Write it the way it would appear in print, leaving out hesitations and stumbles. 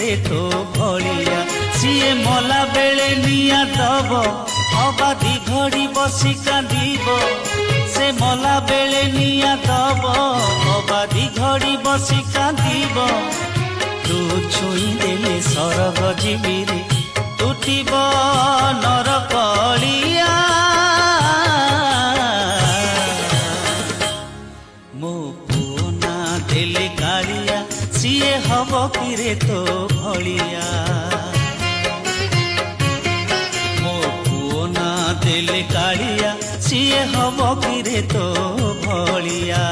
କିରେ ତୋ ଭଳିଆ। ସିଏ ମଲା ବେଳେ ନିଆଁ ଦବ ଅବାଧି ଘଡ଼ି ବସି କାନ୍ଦିବ। ସେ ମଲା ବେଳେ ନିଆଁ ଦବ ଅବାଧି ଘଡ଼ି ବସି କାନ୍ଦିବ। ତୁ ଛୁଇଁ ଦେଲେ ସରଗ ଜୀବିରେ ତୁଟିବ ନରକଳିଆ। ମୋ ପୁଅ ନା ଦେଲେ କାଳିଆ ସିଏ ହବ କିରେ ତୋ ଭଳିଆ। ମୋ ପୁଅ ନା ଦେଲେ କାଳିଆ ସିଏ ହବ କିରେ ତୋ ଭଳିଆ।